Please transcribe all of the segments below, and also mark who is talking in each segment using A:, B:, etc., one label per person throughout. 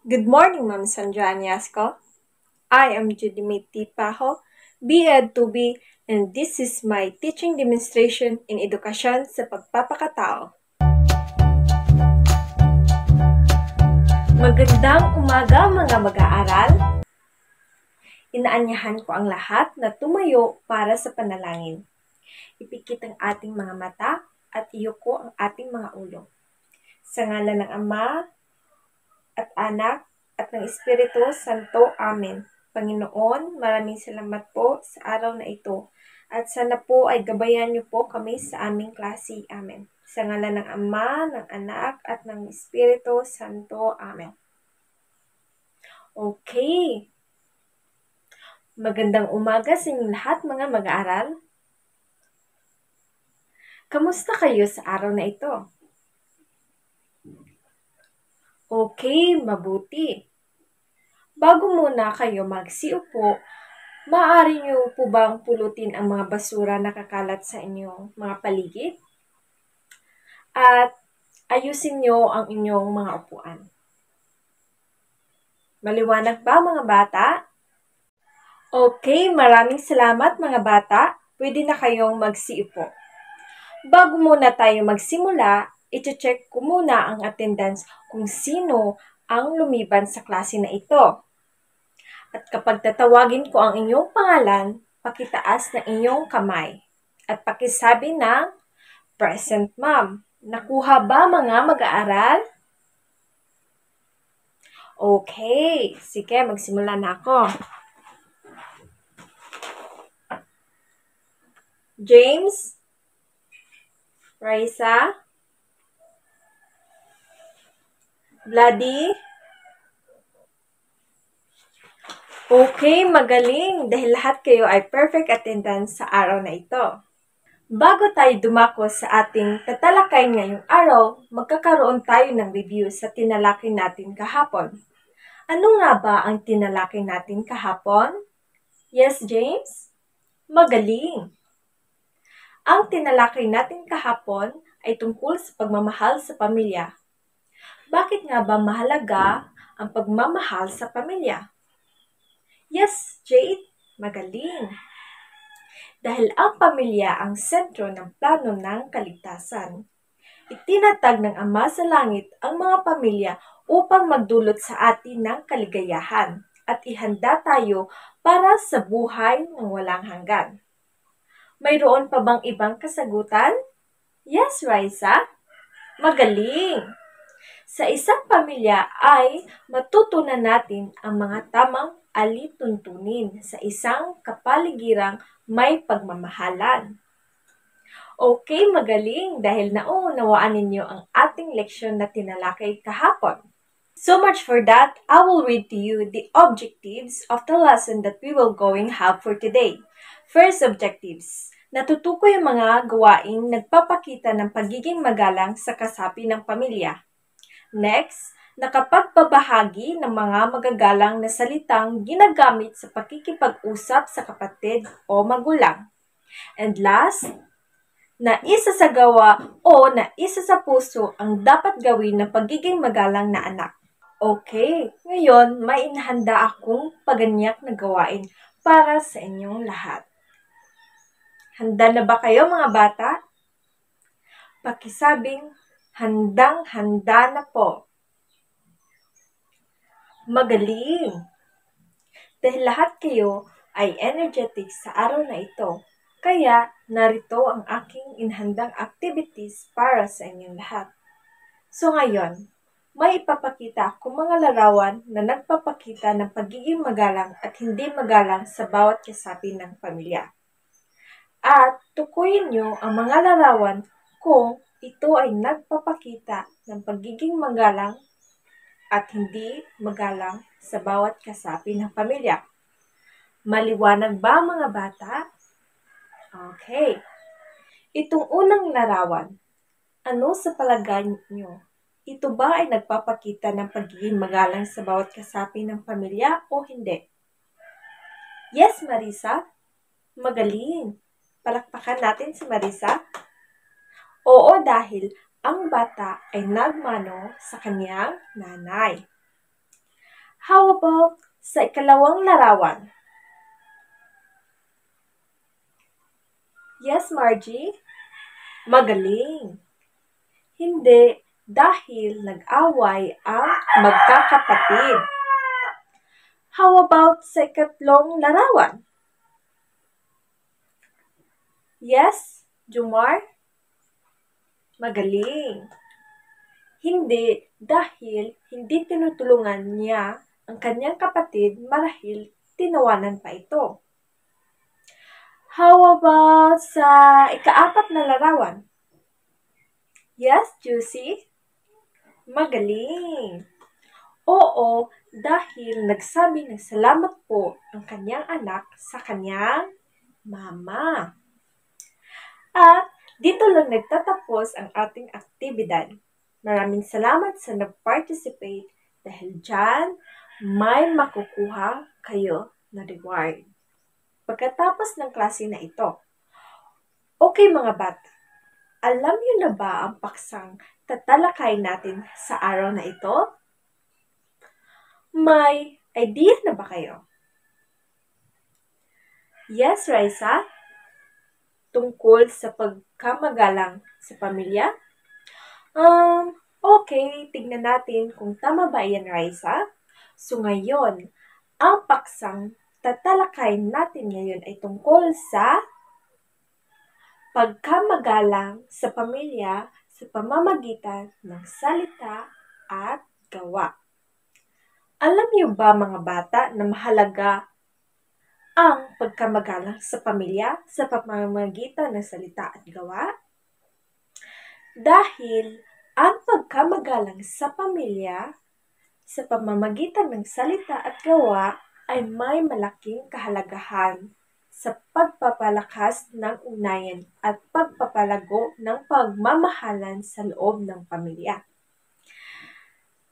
A: Good morning, Ma'am Sandra Anyasco. I am Judimit Paho, B.Ed 2B, and this is my teaching demonstration in edukasyon sa pagpapakatao. Magandang umaga mga mag-aaral. Inaanyahan ko ang lahat na tumayo para sa panalangin. Ipikit ang ating mga mata at iyuko ang ating mga ulo. Sa ngalan ng Ama at Anak at ng Espiritu Santo. Amen. Panginoon, maraming salamat po sa araw na ito. At sana po ay gabayan niyo po kami sa aming klase. Amen. Sa ngalan ng Ama, ng Anak, at ng Espiritu Santo. Amen. Okay. Magandang umaga sa inyong lahat mga mag-aaral. Kamusta kayo sa araw na ito? Okay, mabuti. Bago muna kayo magsiupo, maaari niyo po bang pulutin ang mga basura na kakalat sa inyong mga paligid? At ayusin niyo ang inyong mga upuan. Maliwanag ba mga bata? Okay, maraming salamat mga bata. Pwede na kayong magsiupo. Bago muna tayo magsimula, iti-check ko muna ang attendance kung sino ang lumiban sa klase na ito. At kapag tatawagin ko ang inyong pangalan, pakitaas na inyong kamay. At pakisabi ng present ma'am. Nakuha ba mga mag-aaral? Okay, sige, magsimula na ako. James? Raisa? Bloody? Okay, magaling dahil lahat kayo ay perfect attendance sa araw na ito. Bago tayo dumako sa ating tatalakay ngayong araw, magkakaroon tayo ng review sa tinalakay natin kahapon. Ano nga ba ang tinalakay natin kahapon? Yes, James? Magaling! Ang tinalakay natin kahapon ay tungkol sa pagmamahal sa pamilya. Bakit nga ba mahalaga ang pagmamahal sa pamilya? Yes, Jade, magaling. Dahil ang pamilya ang sentro ng plano ng kaligtasan. Itinatag ng Ama sa Langit ang mga pamilya upang magdulot sa atin ng kaligayahan at ihanda tayo para sa buhay ng walang hanggan. Mayroon pa bang ibang kasagutan? Yes, Raisa. Magaling! Sa isang pamilya ay matutunan natin ang mga tamang alituntunin sa isang kapaligirang may pagmamahalan. Okay, magaling dahil nauunawaan ninyo ang ating leksyon na tinalakay kahapon. So much for that, I will read to you the objectives of the lesson that we will going have for today. First objectives. Natutukoy ang mga gawaing nagpapakita ng pagiging magalang sa kasapi ng pamilya. Next, nakapagbabahagi ng mga magagalang na salitang ginagamit sa pakikipag-usap sa kapatid o magulang. And last, na isa sa gawa o na isa sa puso ang dapat gawin ng pagiging magalang na anak. Okay, ngayon may inahanda akong paganyak na gawain para sa inyong lahat. Handa na ba kayo mga bata? Pakisabing handang-handa na po. Magaling! Dahil lahat kayo ay energetic sa araw na ito, kaya narito ang aking inhandang activities para sa inyong lahat. So ngayon, may ipapakita akong mga larawan na nagpapakita ng pagiging magalang at hindi magalang sa bawat kasapi ng pamilya. At tukuyin nyo ang mga larawan kung ito ay nagpapakita ng pagiging magalang at hindi magalang sa bawat kasapi ng pamilya. Maliwanag ba mga bata? Okay. Itong unang larawan, ano sa palagay nyo? Ito ba ay nagpapakita ng pagiging magalang sa bawat kasapi ng pamilya o hindi? Yes, Marisa. Magaling. Palakpakan natin si Marisa. Oo, dahil ang bata ay nagmano sa kanyang nanay. How about sa ikalawang larawan? Yes, Margie? Magaling! Hindi, dahil nag-away ang magkakapatid. How about sa ikatlong larawan? Yes, Jumar? Magaling! Hindi, dahil hindi tinutulungan niya ang kanyang kapatid marahil tinawanan pa ito. How about sa ikaapat na larawan? Yes, Juicy? Magaling! Oo, dahil nagsabi ng salamat po ang kanyang anak sa kanyang mama. At dito lang nagtatapos ang ating aktibidad. Maraming salamat sa nag-participate dahil dyan may makukuha kayo na reward. Pagkatapos ng klase na ito, okay mga bata, alam niyo na ba ang paksang tatalakay natin sa araw na ito? May idea na ba kayo? Yes, Raisa? Tungkol sa pagkamagalang sa pamilya? Okay, tignan natin kung tama ba yan, Raisa. So ngayon, ang paksang tatalakay natin ngayon ay tungkol sa pagkamagalang sa pamilya sa pamamagitan ng salita at gawa. Alam niyo ba mga bata na mahalaga ang pagkamagalang sa pamilya sa pamamagitan ng salita at gawa? Dahil ang pagkamagalang sa pamilya sa pamamagitan ng salita at gawa ay may malaking kahalagahan sa pagpapalakas ng ugnayan at pagpapalago ng pagmamahalan sa loob ng pamilya.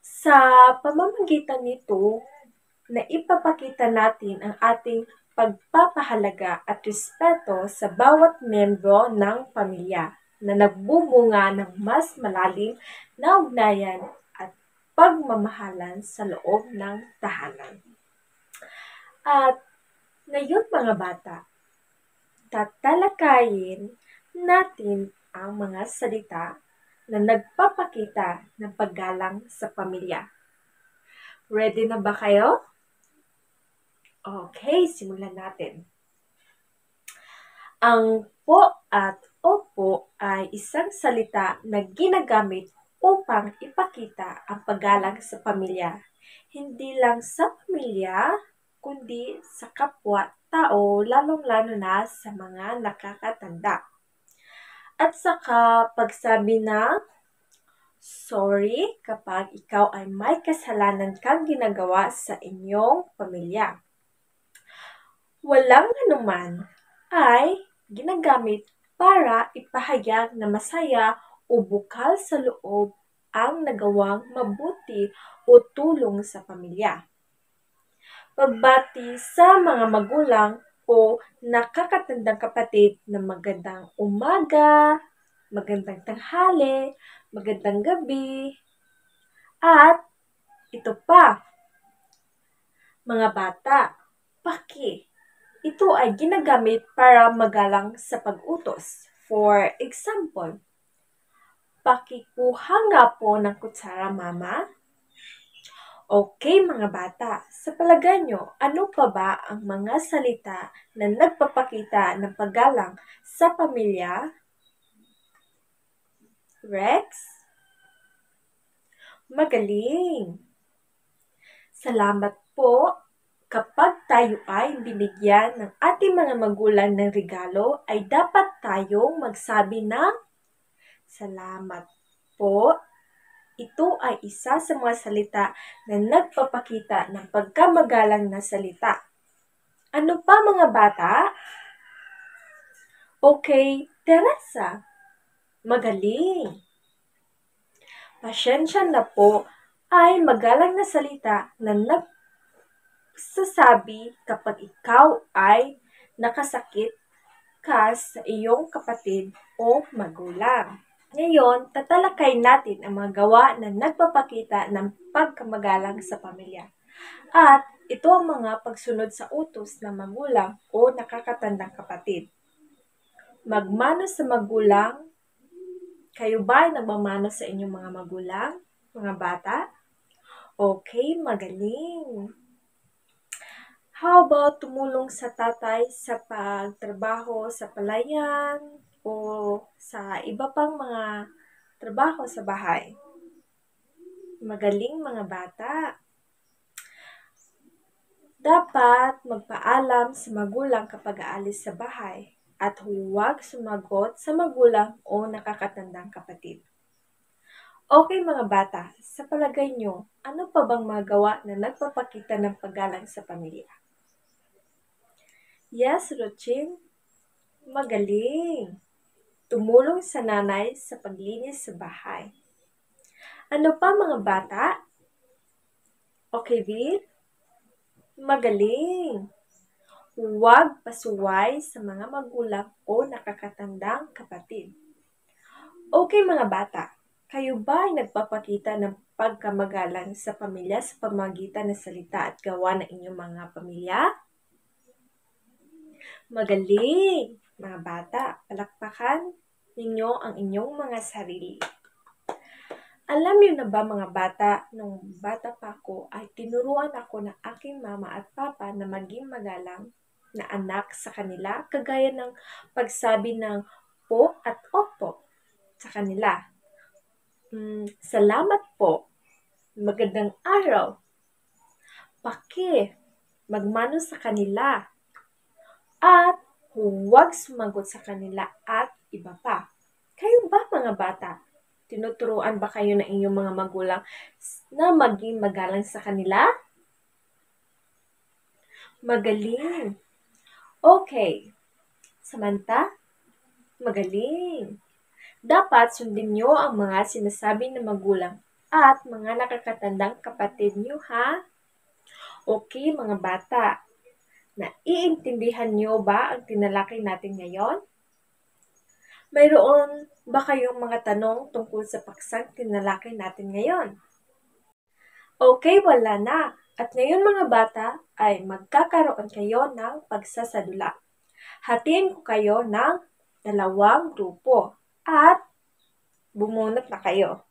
A: Sa pamamagitan nito, na ipapakita natin ang ating pagpapahalaga at respeto sa bawat membro ng pamilya na nagbubunga ng mas malalim na ugnayan at pagmamahalan sa loob ng tahanan. At ngayon mga bata, tatalakayin natin ang mga salita na nagpapakita ng paggalang sa pamilya. Ready na ba kayo? Okay, simulan natin. Ang po at opo ay isang salita na ginagamit upang ipakita ang paggalang sa pamilya. Hindi lang sa pamilya, kundi sa kapwa-tao, lalong-lalo na sa mga nakakatanda. At saka pagsabi na sorry kapag ikaw ay may kasalanan kang ginagawa sa inyong pamilya. Walang anuman ay ginagamit para ipahayag na masaya o bukal sa loob ang nagawang mabuti o tulong sa pamilya. Pagbati sa mga magulang o nakakatandang kapatid na magandang umaga, magandang tanghali, magandang gabi, at ito pa, mga bata, paki. Ito ay ginagamit para magalang sa pag-utos. For example, pakikuha nga po ng kutsara, mama. Okay mga bata, sa palagay nyo, ano pa ba ang mga salita na nagpapakita ng paggalang sa pamilya? Rex? Magaling! Salamat po! Kapag tayo ay binigyan ng ating mga magulang ng regalo, ay dapat tayong magsabi ng salamat po. Ito ay isa sa mga salita na nagpapakita ng pagkamagalang na salita. Ano pa mga bata? Okay, Teresa. Magaling. Pasyensya na po ay magalang na salita na nagsasabi kapag ikaw ay nakasakit ka sa iyong kapatid o magulang. Ngayon, tatalakay natin ang mga gawa na nagpapakita ng pagkamagalang sa pamilya. At ito ang mga pagsunod sa utos ng magulang o nakakatandang kapatid. Magmano sa magulang. Kayo ba ay nagmamano sa inyong mga magulang, mga bata? Okay, magaling. How about tumulong sa tatay sa pagtrabaho sa palayan o sa iba pang mga trabaho sa bahay? Magaling mga bata. Dapat magpaalam sa magulang kapag aalis sa bahay at huwag sumagot sa magulang o nakakatandang kapatid. Okay mga bata, sa palagay nyo, ano pa bang magawa na nagpapakita ng paggalang sa pamilya? Yes, Ruchin, magaling. Tumulong sa nanay sa paglinis sa bahay. Ano pa mga bata? Okay, Vir? Magaling. Huwag pasuway sa mga magulang o nakakatandang kapatid. Okay mga bata, kayo ba ay nagpapakita ng pagkamagalang sa pamilya sa pamamagitan ng salita at gawa ng inyong mga pamilya? Magaling! Mga bata, palakpakan ninyo ang inyong mga sarili. Alam niyo na ba mga bata, nung bata pa ako ay tinuruan ako ng aking mama at papa na maging magalang na anak sa kanila, kagaya ng pagsabi ng po at opo sa kanila. Salamat po. Magandang araw. Paki. Magmano sa kanila. At huwag sumagot sa kanila at iba pa. Kayo ba mga bata? Tinuturuan ba kayo ng inyong mga magulang na maging magalang sa kanila? Magaling. Okay. Samantha, magaling. Dapat sundin niyo ang mga sinasabi ng magulang at mga nakakatandang kapatid niyo, ha? Okay, mga bata. Naiintindihan niyo ba ang tinalakay natin ngayon? Mayroon ba kayong mga tanong tungkol sa paksang tinalakay natin ngayon? Okay, wala na. At ngayon mga bata ay magkakaroon kayo ng pagsasadula. Hatiin ko kayo ng 2 grupo at bumunot na kayo.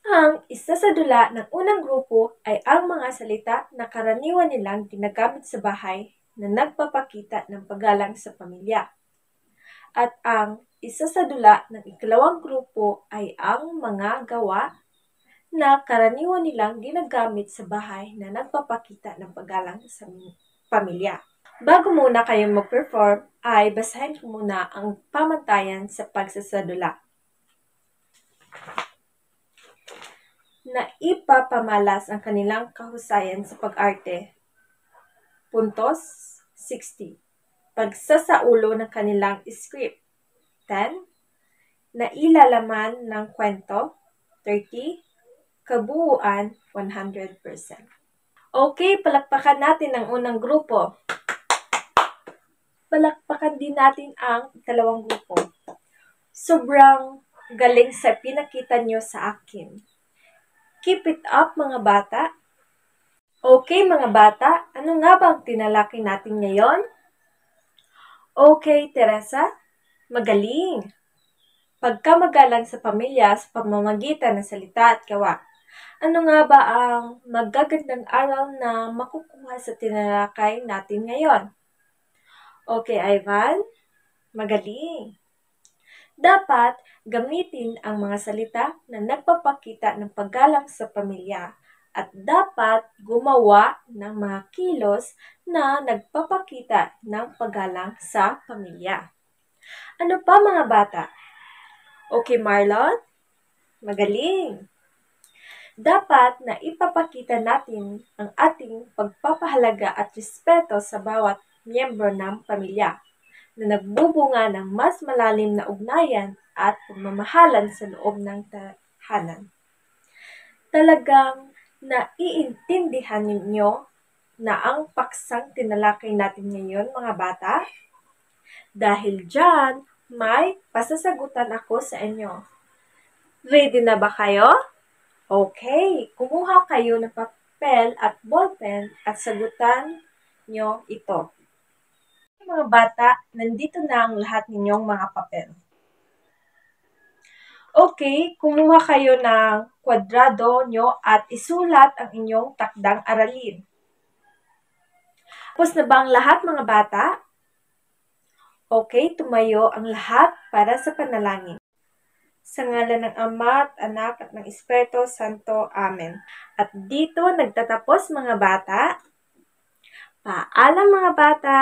A: Ang isasadula ng unang grupo ay ang mga salita na karaniwan nilang ginagamit sa bahay na nagpapakita ng paggalang sa pamilya. At ang isasadula ng ikalawang grupo ay ang mga gawa na karaniwan nilang ginagamit sa bahay na nagpapakita ng paggalang sa pamilya. Bago muna kayong mag-perform, ay basahin ko muna ang pamantayan sa pagsasadula. Na ipapamalas ang kanilang kahusayan sa pag-arte. Puntos, 60. Pagsasaulo ng kanilang script. 10. Nailalaman ng kwento. 30. Kabuuan, 100%. Okay, palakpakan natin ang unang grupo. Palakpakan din natin ang ikalawang grupo. Sobrang galing sa pinakita nyo sa akin. Keep it up mga bata. Okay mga bata, ano nga ba ang tinalakay natin ngayon? Okay, Teresa, magaling. Pagkamagalang sa pamilya sa pamamagitan ng salita at gawa. Ano nga ba ang magagandang aral na makukuha sa tinalakay natin ngayon? Okay, Ivan, magaling. Dapat gamitin ang mga salita na nagpapakita ng paggalang sa pamilya at dapat gumawa ng mga kilos na nagpapakita ng paggalang sa pamilya. Ano pa mga bata? Okay, Marlon? Magaling! Dapat na ipapakita natin ang ating pagpapahalaga at respeto sa bawat miyembro ng pamilya na nagbubunga ng mas malalim na ugnayan at pagmamahalan sa loob ng tahanan. Talagang naiintindihan ninyo na ang paksang tinalakay natin ngayon mga bata? Dahil dyan, may pasasagutan ako sa inyo. Ready na ba kayo? Okay, kumuha kayo ng papel at ballpen at sagutan nyo ito. Mga bata, nandito na ang lahat ninyong mga papel. Okay, kumuha kayo ng kwadrado nyo at isulat ang inyong takdang aralin. Tapos na ba ang lahat mga bata? Okay, tumayo ang lahat para sa panalangin. Sa ngalan ng Ama at Anak at ng Espiritu Santo. Amen. At dito nagtatapos mga bata. Paalam mga bata!